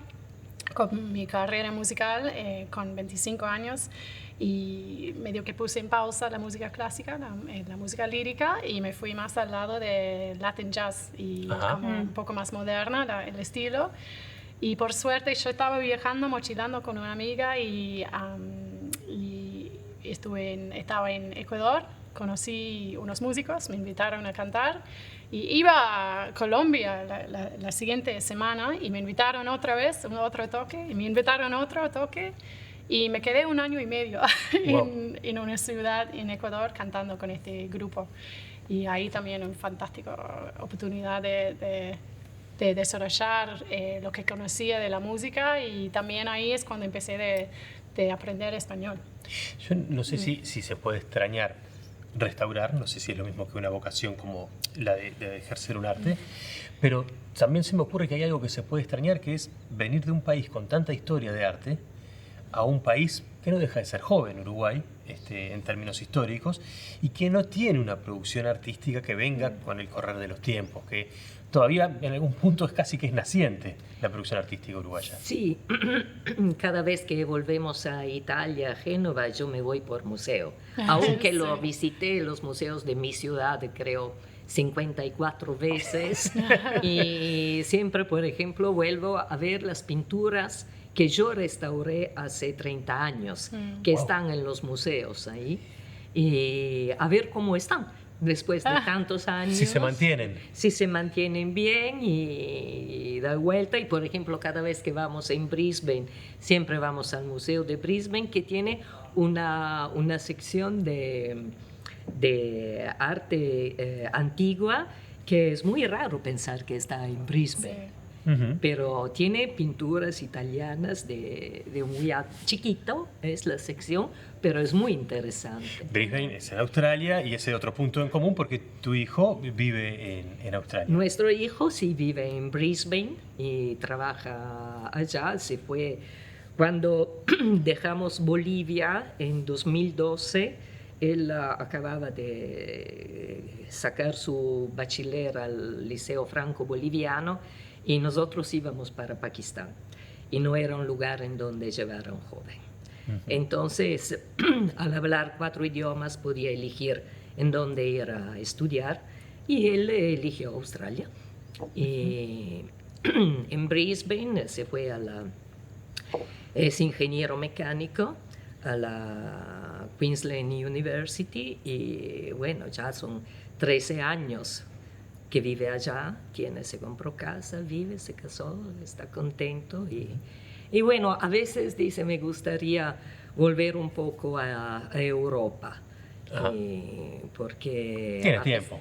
con mi carrera musical con 25 años, y medio que puse en pausa la música clásica, la música lírica, y me fui más al lado de Latin jazz y como un poco más moderna el estilo. Y por suerte yo estaba viajando, mochilando con una amiga, y estaba en Ecuador, conocí unos músicos, me invitaron a cantar, y iba a Colombia la siguiente semana, y me invitaron otra vez, otro toque, y me invitaron otro toque, y me quedé 1 año y medio en una ciudad en Ecuador cantando con este grupo. Y ahí también una fantástica oportunidad de desarrollar lo que conocía de la música, y también ahí es cuando empecé de aprender español. Yo no sé si se puede extrañar restaurar, no sé si es lo mismo que una vocación como la de ejercer un arte, pero también se me ocurre que hay algo que se puede extrañar, que es venir de un país con tanta historia de arte a un país que no deja de ser joven, Uruguay, en términos históricos, y que no tiene una producción artística que venga con el correr de los tiempos, que todavía en algún punto es casi que es naciente la producción artística uruguaya. Sí, cada vez que volvemos a Italia, a Génova, yo me voy por museo. Aunque lo visité los museos de mi ciudad, creo, 54 veces. Y siempre, por ejemplo, vuelvo a ver las pinturas que yo restauré hace 30 años, que están en los museos ahí, y a ver cómo están después de tantos años. Si se mantienen. Si se mantienen bien, y da vuelta. Y por ejemplo, cada vez que vamos en Brisbane, siempre vamos al Museo de Brisbane, que tiene una sección de arte antigua, que es muy raro pensar que está en Brisbane. Sí. Pero tiene pinturas italianas de muy chiquito, es la sección, pero es muy interesante. Brisbane es en Australia, y ese otro punto en común porque tu hijo vive en Australia. Nuestro hijo sí vive en Brisbane y trabaja allá. Se fue cuando dejamos Bolivia en 2012. Él acababa de sacar su bachiller al Liceo Franco Boliviano, y nosotros íbamos para Pakistán, y no era un lugar en donde llevar a un joven. Entonces, al hablar 4 idiomas, podía elegir en dónde ir a estudiar, y él eligió Australia. Y en Brisbane se fue es ingeniero mecánico a la Queensland University, y bueno, ya son 13 años que vive allá, se compró casa, vive, se casó, está contento, y bueno, a veces dice, me gustaría volver un poco a Europa, porque... Tiene tiempo.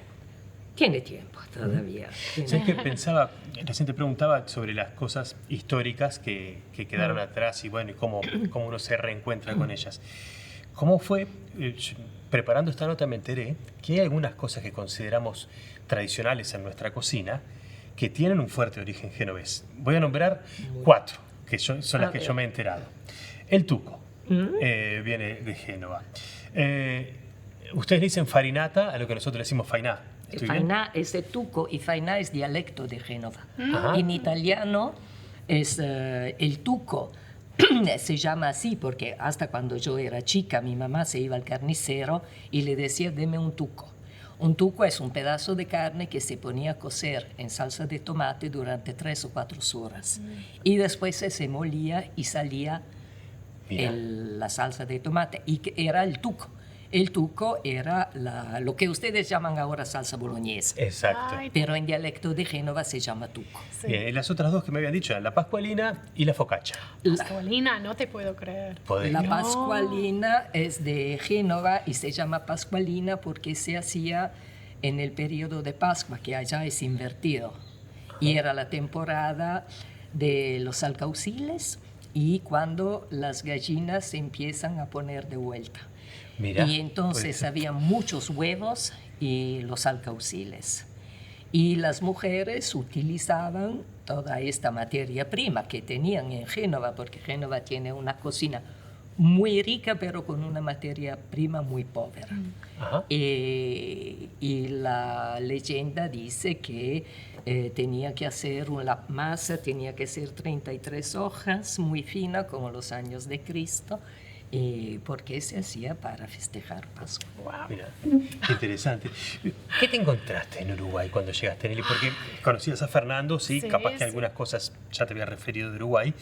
Tiene tiempo todavía. ¿Sabes qué pensaba? Recién te preguntaba sobre las cosas históricas que quedaron atrás, y bueno, y cómo uno se reencuentra con ellas. ¿Cómo fue? Preparando esta nota me enteré que hay algunas cosas que consideramos tradicionales en nuestra cocina que tienen un fuerte origen genovés. Voy a nombrar 4, que son las que yo me he enterado. El tuco viene de Génova. Ustedes dicen farinata a lo que nosotros decimos fainá. Fainá es de tuco, y fainá es dialecto de Génova. En italiano es el tuco. Se llama así porque hasta cuando yo era chica, mi mamá se iba al carnicero y le decía, deme un tuco. Un tuco es un pedazo de carne que se ponía a cocer en salsa de tomate durante 3 o 4 horas. Y después se molía y salía la salsa de tomate, y que era el tuco. El tuco era lo que ustedes llaman ahora salsa boloñesa. Exacto. Ay, Pero en dialecto de Génova se llama tuco. sí. Bien, y las otras dos que me habían dicho eran la pascualina y la focaccia. Pascualina, no te puedo creer. La No. pascualina es de Génova y se llama pascualina porque se hacía en el periodo de Pascua, que allá es invertido. Y era la temporada de los alcauciles y cuando las gallinas se empiezan a poner de vuelta. Mira, Y entonces pues, había muchos huevos y los alcauciles. Y las mujeres utilizaban toda esta materia prima que tenían en Génova, porque Génova tiene una cocina muy rica, pero con una materia prima muy pobre. Ajá. Y la leyenda dice que tenía que hacer la masa, tenía que ser 33 hojas, muy fina, como los años de Cristo, porque se hacía para festejar Pascua. Wow. Mira, qué interesante. ¿Qué te encontraste en Uruguay cuando llegaste, Nelly? Porque conocías a Fernando, sí, Sí, capaz que sí. algunas cosas ya te había referido de Uruguay,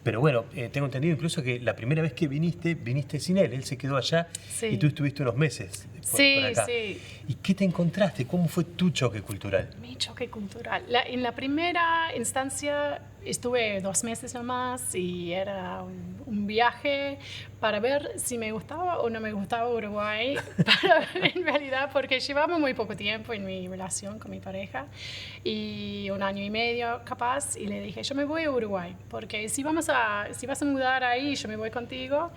pero bueno, tengo entendido incluso que la primera vez que viniste sin él se quedó allá Sí. y tú estuviste unos meses Sí, por acá. sí. ¿Y qué te encontraste? ¿Cómo fue tu choque cultural? Mi choque cultural. En la primera instancia estuve 2 meses nomás y era un viaje para ver si me gustaba o no me gustaba Uruguay, en realidad, porque llevaba muy poco tiempo en mi relación con mi pareja y 1 año y medio capaz, y le dije, yo me voy a Uruguay, porque si vas a mudar ahí, yo me voy contigo,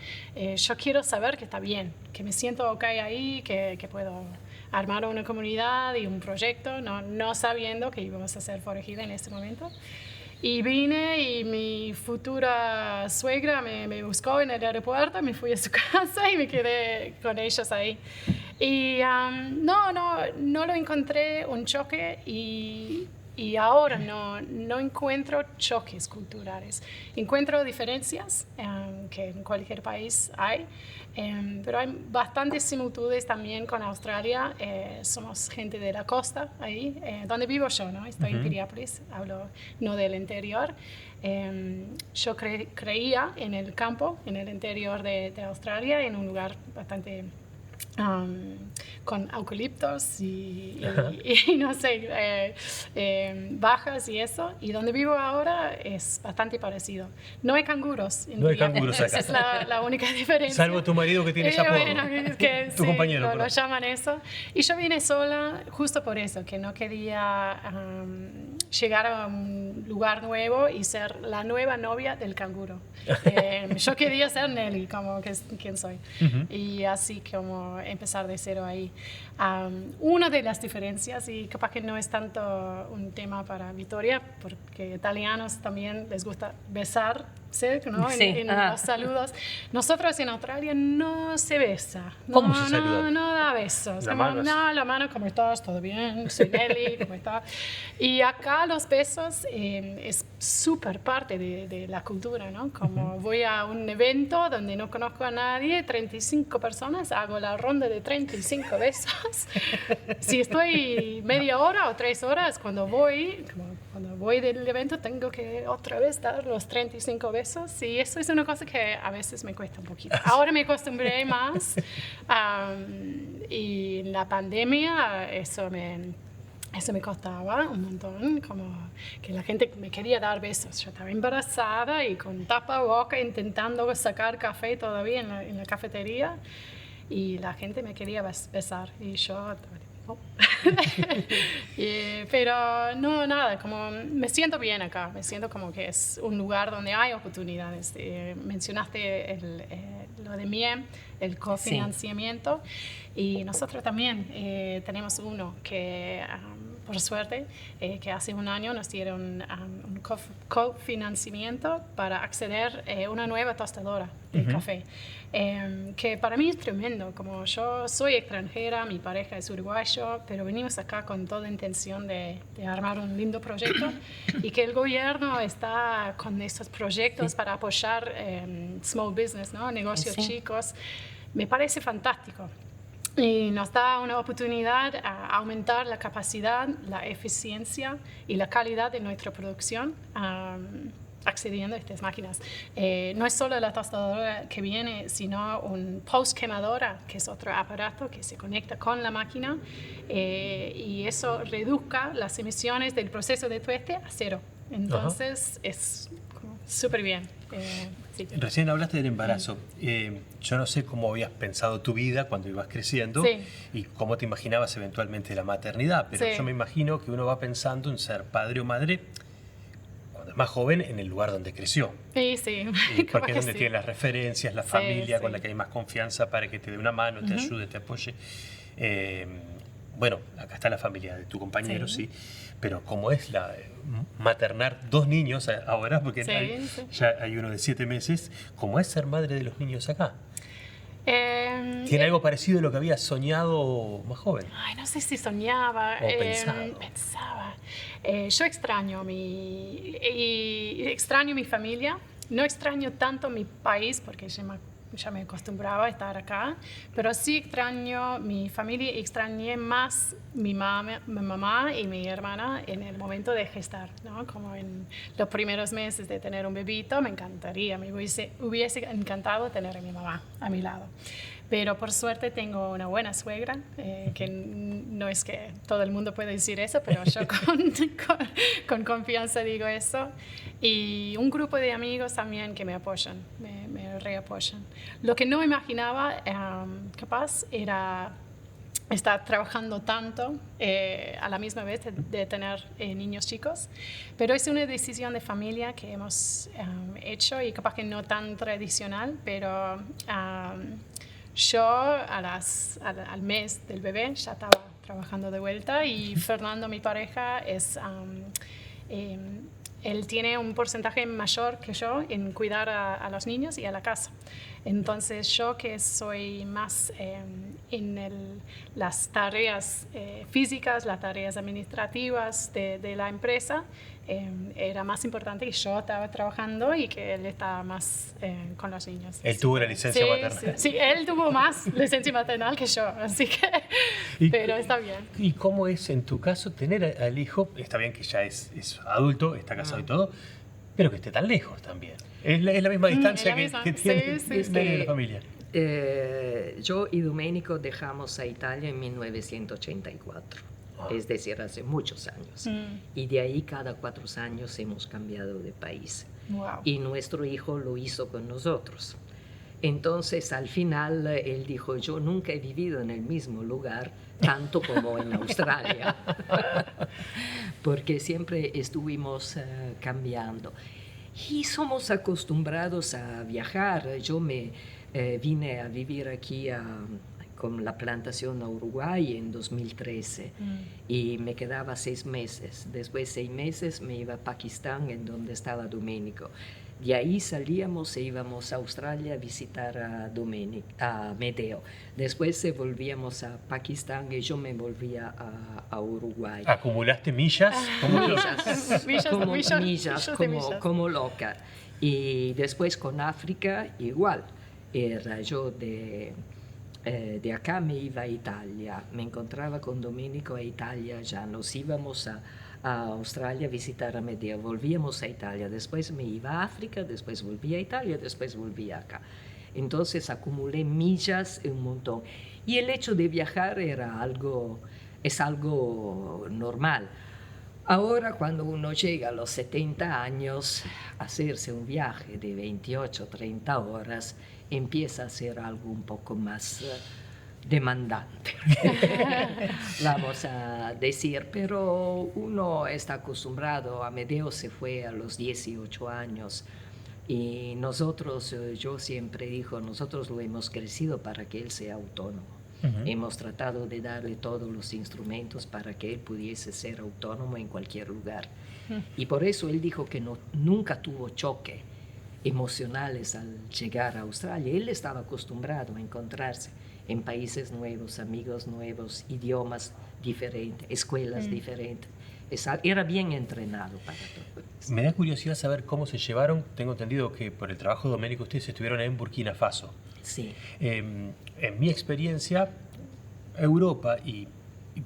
yo quiero saber que está bien, que me siento ok ahí, que puedo armar una comunidad y un proyecto, no sabiendo que íbamos a ser forajidas en este momento. Y vine y mi futura suegra me buscó en el aeropuerto, me fui a su casa y me quedé con ellos ahí. Y no lo encontré un choque y ahora no encuentro choques culturales. Encuentro diferencias que en cualquier país hay, pero hay bastantes similitudes también con Australia. Somos gente de la costa, ahí, donde vivo yo, ¿no? Estoy en Piriápolis, hablo no del interior. Yo creía en el campo, en el interior de Australia, en un lugar bastante con eucaliptos y no sé, bajas y eso. Y donde vivo ahora es bastante parecido. No hay canguros. No hay canguros acá. Esa es la única diferencia. Salvo tu marido que tiene ese apodo. Bueno, es que Tu sí, compañero. lo llaman eso. Y yo vine sola justo por eso, que no quería llegar a un lugar nuevo y ser la nueva novia del canguro. Yo quería ser Nelly, como quién soy. Y así como empezar de cero ahí. Una de las diferencias, y capaz que no es tanto un tema para Victoria, porque italianos también les gusta besar, ¿no? Sí, en los saludos. Nosotros en Australia no se besa. ¿Cómo se saluda? No da besos. La Como, mano así. no, la mano, ¿cómo estás? ¿Todo bien? Soy Nelly, ¿cómo estás? Y acá los besos es súper parte de la cultura, ¿no? Como voy a un evento donde no conozco a nadie, 35 personas, hago la ronda de 35 besos. Si estoy media hora o 3 horas, cuando voy del evento, tengo que otra vez dar los 35 besos. Y eso es una cosa que a veces me cuesta un poquito. Ahora me acostumbré más. Y en la pandemia eso me costaba un montón, como que la gente me quería dar besos. Yo estaba embarazada y con tapaboca intentando sacar café todavía en la cafetería y la gente me quería besar y yo... Oh. Pero no, nada, como me siento bien acá, me siento como que es un lugar donde hay oportunidades. Mencionaste lo de MIE, el cofinanciamiento, y nosotros también tenemos uno que, por suerte, que hace 1 año nos dieron un cofinanciamiento para acceder a una nueva tostadora de café. Que para mí es tremendo, como yo soy extranjera, mi pareja es uruguayo, pero venimos acá con toda intención de armar un lindo proyecto y que el gobierno está con estos proyectos para apoyar small business, ¿no? Negocios chicos, me parece fantástico. Y nos da una oportunidad a aumentar la capacidad, la eficiencia y la calidad de nuestra producción. accediendo a estas máquinas. No es solo la tostadora que viene, sino un post quemadora, que es otro aparato que se conecta con la máquina y eso reduzca las emisiones del proceso de tueste a cero. Entonces es súper bien. Sí. Recién hablaste del embarazo. Yo no sé cómo habías pensado tu vida cuando ibas creciendo y cómo te imaginabas eventualmente la maternidad, pero yo me imagino que uno va pensando en ser padre o madre cuando es más joven en el lugar donde creció. Sí. Porque es donde tiene las referencias, la familia con la que hay más confianza para que te dé una mano, te ayude, te apoye. Bueno, acá está la familia de tu compañero, sí. Pero ¿cómo es maternar 2 niños ahora? Porque ya hay uno de 7 meses. ¿Cómo es ser madre de los niños acá? ¿Tiene algo parecido a lo que habías soñado más joven? Ay, no sé si soñaba. O pensaba. Yo extraño mi familia. No extraño tanto mi país porque ya me acostumbraba a estar acá, pero sí extraño mi familia y extrañé más mi mamá y mi hermana en el momento de gestar, ¿no? Como en los primeros meses de tener un bebito, me hubiese encantado tener a mi mamá a mi lado. Pero por suerte tengo una buena suegra, que no es que todo el mundo puede decir eso, pero yo con confianza digo eso. Y un grupo de amigos también que me apoyan, me reapoyan. Lo que no imaginaba capaz era estar trabajando tanto a la misma vez de tener niños chicos, pero es una decisión de familia que hemos hecho y capaz que no tan tradicional, pero yo al mes del bebé ya estaba trabajando de vuelta y Fernando, mi pareja, él tiene un porcentaje mayor que yo en cuidar a los niños y a la casa. Entonces yo que soy más en las tareas físicas, las tareas administrativas de la empresa, era más importante que yo estaba trabajando y que él estaba más con los niños. Él tuvo la licencia maternal. Sí, él tuvo más licencia maternal que yo, así que, pero está bien. ¿Y cómo es en tu caso tener al hijo? Está bien que ya es adulto, está casado y todo, pero que esté tan lejos también. Es la misma distancia que tiene la familia. Yo y Domenico dejamos a Italia en 1984. Es decir, hace muchos años. Y de ahí cada 4 años hemos cambiado de país. Wow. Y nuestro hijo lo hizo con nosotros. Entonces, al final, él dijo, yo nunca he vivido en el mismo lugar tanto como en Australia. Porque siempre estuvimos cambiando. Y somos acostumbrados a viajar. Yo me vine a vivir aquí con la plantación a Uruguay en 2013 y me quedaba 6 meses. Después de 6 meses me iba a Pakistán, en donde estaba Domenico. De ahí salíamos e íbamos a Australia a visitar a Medeo. Después volvíamos a Pakistán y yo me volvía a Uruguay. ¿Acumulaste millas? Como loca. Y después con África igual. Era yo de acá me iba a Italia, me encontraba con Domenico a Italia, ya nos íbamos a Australia a visitar a Medeo, volvíamos a Italia, después me iba a África, después volví a Italia, después volví acá. Entonces acumulé millas un montón. Y el hecho de viajar es algo normal. Ahora, cuando uno llega a los 70 años, hacerse un viaje de 28, 30 horas empieza a ser algo un poco más demandante, vamos a decir, pero uno está acostumbrado. Medeo se fue a los 18 años y nosotros, yo siempre digo, nosotros lo hemos crecido para que él sea autónomo. Hemos tratado de darle todos los instrumentos para que él pudiese ser autónomo en cualquier lugar. Y por eso él dijo que nunca tuvo choque emocionales al llegar a Australia. Él estaba acostumbrado a encontrarse en países nuevos, amigos nuevos, idiomas diferentes, escuelas diferentes. Era bien entrenado para todo. Me da curiosidad saber cómo se llevaron. Tengo entendido que por el trabajo de Domenico ustedes estuvieron en Burkina Faso. Sí. En mi experiencia, Europa y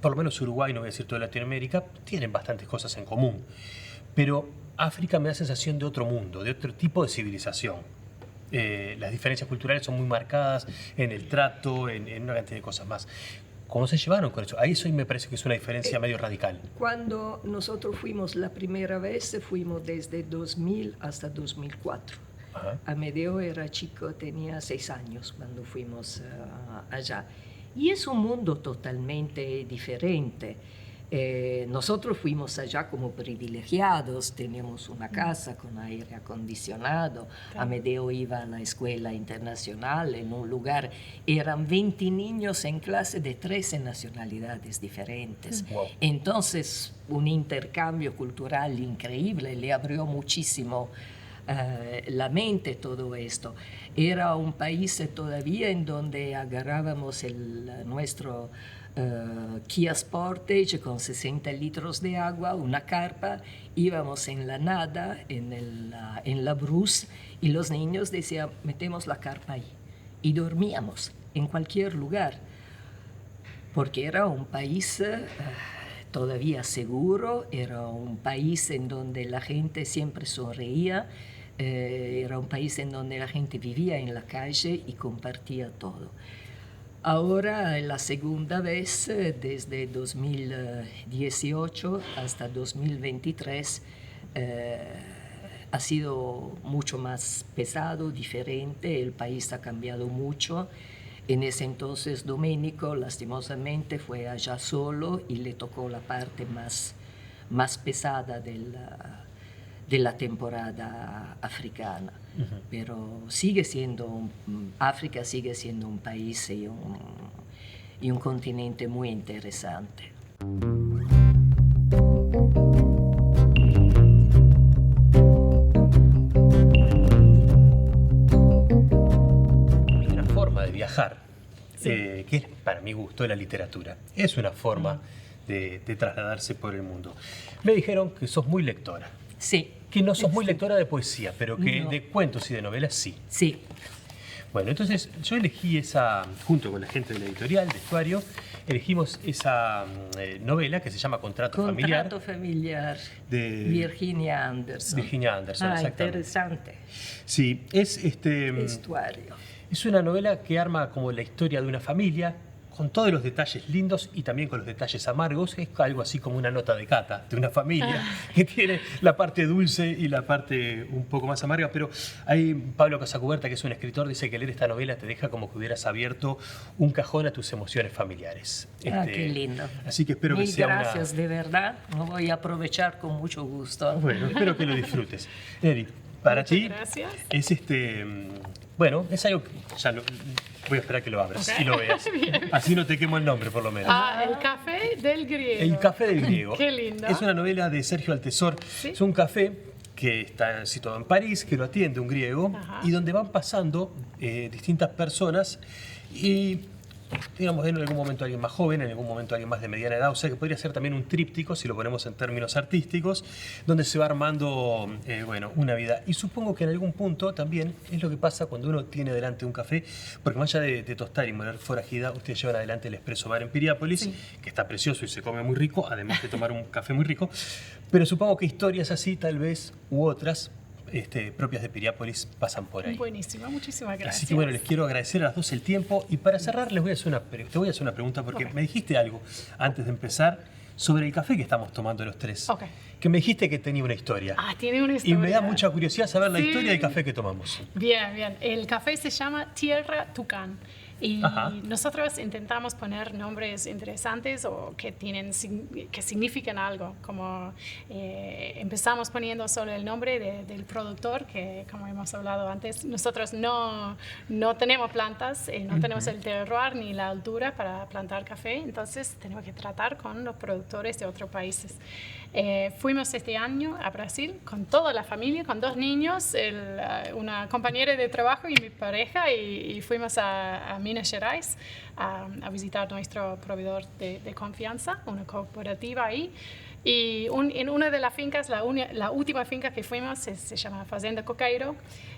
por lo menos Uruguay, no voy a decir toda Latinoamérica, tienen bastantes cosas en común. Pero África me da sensación de otro mundo, de otro tipo de civilización. Las diferencias culturales son muy marcadas en el trato, en una cantidad de cosas más. ¿Cómo se llevaron con eso? Ahí eso me parece que es una diferencia medio radical. Cuando nosotros fuimos la primera vez, fuimos desde 2000 hasta 2004. Ajá. Amedeo era chico, tenía 6 años cuando fuimos allá. Y es un mundo totalmente diferente. Nosotros fuimos allá como privilegiados, teníamos una casa con aire acondicionado. Amedeo iba a la escuela internacional en un lugar, eran 20 niños en clase de 13 nacionalidades diferentes. Wow. Entonces, un intercambio cultural increíble, le abrió muchísimo la mente todo esto. Era un país todavía en donde agarrábamos nuestro Kia Sportage con 60 litros de agua, una carpa, íbamos en la nada, en la Bruce, y los niños decían, metemos la carpa ahí, y dormíamos en cualquier lugar, porque era un país todavía seguro, era un país en donde la gente siempre sonreía, era un país en donde la gente vivía en la calle y compartía todo. Ahora, la segunda vez, desde 2018 hasta 2023, ha sido mucho más pesado, diferente, el país ha cambiado mucho. En ese entonces Domenico, lastimosamente, fue allá solo y le tocó la parte más pesada de la temporada africana. Uh-huh. Pero África sigue siendo un país y un continente muy interesante. Hay una forma de viajar, sí, que es, para mi gusto, la literatura. Es una forma de trasladarse por el mundo. Me dijeron que sos muy lectora. Sí. Que no sos muy lectora de poesía, pero que no, de cuentos y de novelas sí. Sí. Bueno, entonces yo elegí junto con la gente de la editorial, de Estuario, elegimos esa novela que se llama Contrato Familiar. Contrato Familiar, de Virginia Anderson. Virginia Anderson, exactamente. Interesante. Sí, es Estuario. Es una novela que arma como la historia de una familia, con todos los detalles lindos y también con los detalles amargos. Es algo así como una nota de cata de una familia que tiene la parte dulce y la parte un poco más amarga. Pero ahí Pablo Casacuberta, que es un escritor, dice que leer esta novela te deja como que hubieras abierto un cajón a tus emociones familiares. Qué lindo. Así que espero que sea gracias, de verdad. Lo voy a aprovechar con mucho gusto. Bueno, espero que lo disfrutes. Eri, para ti es bueno, es algo que ya voy a esperar que lo abras y lo veas. Así no te quemo el nombre, por lo menos. El café del griego. El café del griego. Qué lindo. Es una novela de Sergio Altesor. ¿Sí? Es un café que está situado en París, que lo atiende un griego, y donde van pasando distintas personas y, digamos, en algún momento alguien más joven, en algún momento alguien más de mediana edad, o sea que podría ser también un tríptico, si lo ponemos en términos artísticos, donde se va armando, una vida. Y supongo que en algún punto también es lo que pasa cuando uno tiene delante un café, porque más allá de tostar y moler forajida, ustedes llevan adelante el Espresso Bar en Piriápolis, sí, que está precioso y se come muy rico, además de tomar un café muy rico, pero supongo que historias así, tal vez, u otras, propias de Piriápolis pasan por ahí. Buenísimo, muchísimas gracias. Así que bueno, les quiero agradecer a las dos el tiempo y para cerrar te voy a hacer una pregunta porque me dijiste algo antes de empezar sobre el café que estamos tomando los tres. Que me dijiste que tenía una historia. Tiene una historia. Y me da mucha curiosidad saber la historia del café que tomamos. Bien. El café se llama Tierra Tucán. Y nosotros intentamos poner nombres interesantes o que significan algo, como empezamos poniendo solo el nombre del productor, que como hemos hablado antes, nosotros no tenemos plantas, no tenemos el terroir ni la altura para plantar café, entonces tenemos que tratar con los productores de otros países. Fuimos este año a Brasil con toda la familia, con 2 niños, una compañera de trabajo y mi pareja, y fuimos a Minas Gerais a visitar nuestro proveedor de confianza, una cooperativa ahí. Y en una de las fincas, la última finca que fuimos se llama Fazenda Coqueiro,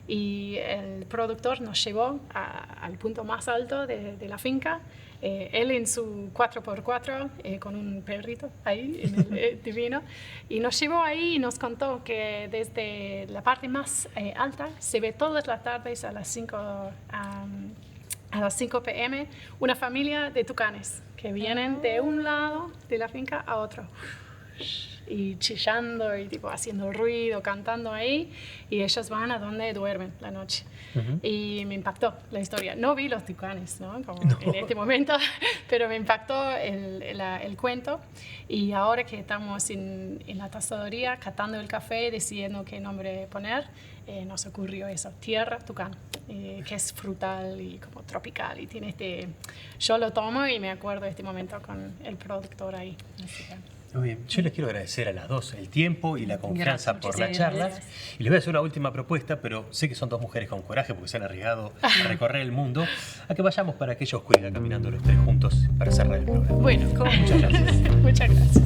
y el productor nos llevó al punto más alto de la finca. Él en su 4x4 con un perrito ahí, divino, y nos llevó ahí y nos contó que desde la parte más alta se ve todas las tardes a las 5 p.m. una familia de tucanes que vienen de un lado de la finca a otro y chillando y tipo haciendo ruido, cantando ahí, y ellos van a donde duermen la noche. Y me impactó la historia. No vi los tucanes, ¿no? Como en este momento, pero me impactó el cuento. Y ahora que estamos en la tazadoría, catando el café, decidiendo qué nombre poner, nos ocurrió eso, Tierra Tucán, que es frutal y como tropical. Y tiene yo lo tomo y me acuerdo de este momento con el productor ahí. Así que, muy bien. Yo les quiero agradecer a las dos el tiempo y la confianza Gracias, por la charla. Y les voy a hacer una última propuesta, pero sé que son dos mujeres con coraje porque se han arriesgado a recorrer el mundo, a que vayamos para que ellos cuidan caminando los tres juntos para cerrar el programa. bueno, Muchas gracias. Muchas gracias.